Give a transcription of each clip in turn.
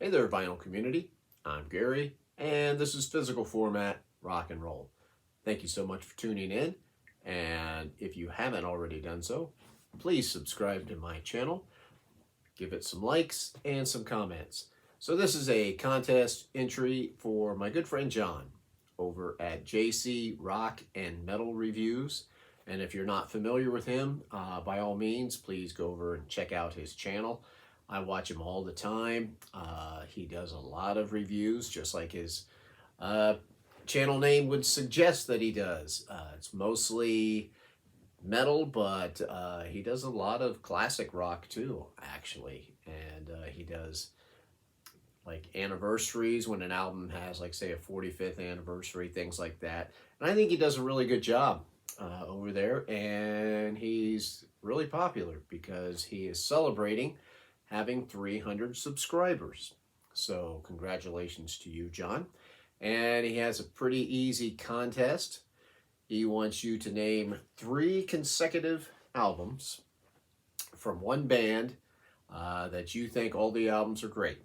Hey there, vinyl community. I'm Gary, and this is Physical Format Rock and Roll. Thank you so much for tuning in, and if you haven't already done so, please subscribe to my channel, give it some likes and some comments. So this is a contest entry for my good friend John over at JC Rock and Metal Reviews. And if you're not familiar with him, by all means, please go over and check out his channel. I watch him all the time. He does a lot of reviews, just like his channel name would suggest that he does. It's mostly metal, but he does a lot of classic rock too, actually. And he does like anniversaries when an album has, like, say, a 45th anniversary, things like that. And I think he does a really good job over there. And he's really popular because he is celebrating having 300 subscribers. So congratulations to you, John. And he has a pretty easy contest. He wants you to name 3 consecutive albums from one band that you think all the albums are great.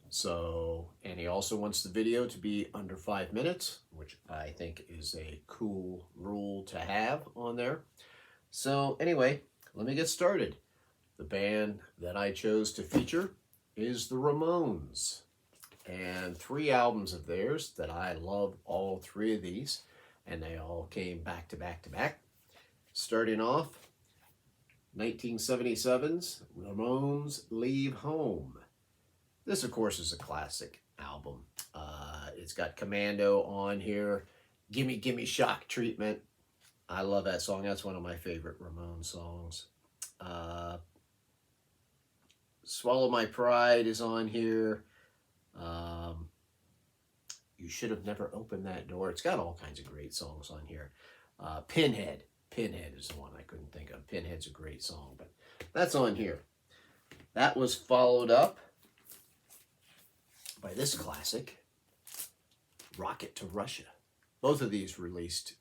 So, and he also wants the video to be under 5 minutes, which I think is a cool rule to have on there. So anyway, let me get started. The band that I chose to feature is the Ramones. And 3 albums of theirs that I love, all 3 of these. And they all came back to back to back. Starting off, 1977's Ramones Leave Home. This, of course, is a classic album. It's got Commando on here. Gimme Gimme Shock Treatment. I love that song. That's one of my favorite Ramones songs. Swallow My Pride is on here. You Should Have Never Opened That Door. It's got all kinds of great songs on here. Pinhead. Pinhead is the one I couldn't think of. Pinhead's a great song, but that's on here. That was followed up by this classic, Rocket to Russia. Both of these were released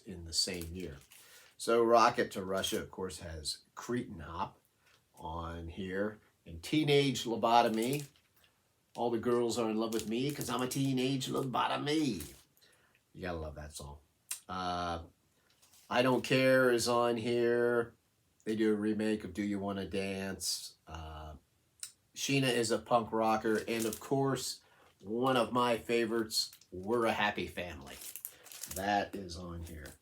in the same year. So Rocket to Russia, of course, has Cretin Hop on here, and Teenage Lobotomy. All the girls are in love with me because I'm a teenage lobotomy. You gotta love that song. I Don't Care is on here. They do a remake of Do You Wanna Dance? Sheena Is a Punk Rocker. And of course, one of my favorites, We're a Happy Family. That is on here.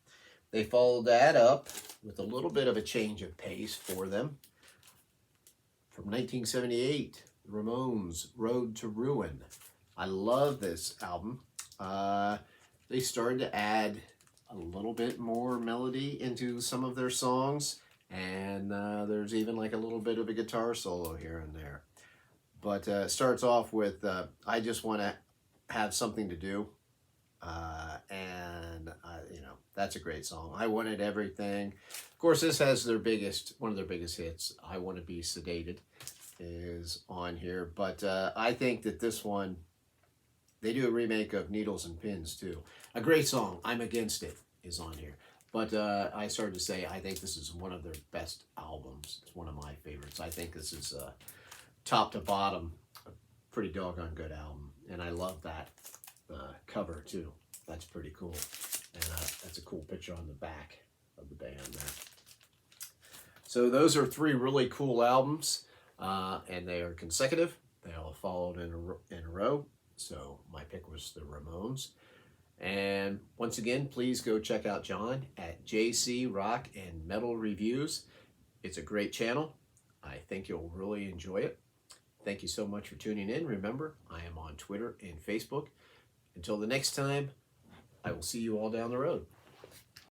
They followed that up with a little bit of a change of pace for them. From 1978, the Ramones, Road to Ruin. I love this album. They started to add a little bit more melody into some of their songs. And there's even like a little bit of a guitar solo here and there. But it starts off with, I Just Want to Have Something to Do. That's a great song. I Wanted Everything. Of course, this has one of their biggest hits. I Want to Be Sedated is on here. But I think that this one, they do a remake of Needles and Pins too. A great song, I'm Against It, is on here. But I started to say, I think this is one of their best albums. It's one of my favorites. I think this is top to bottom, a pretty doggone good album. And I love that cover too. That's pretty cool. And that's a cool picture on the back of the band there. So those are 3 really cool albums. And they are consecutive. They all followed in a row. So my pick was the Ramones. And once again, please go check out John at JC Rock and Metal Reviews. It's a great channel. I think you'll really enjoy it. Thank you so much for tuning in. Remember, I am on Twitter and Facebook. Until the next time, I will see you all down the road.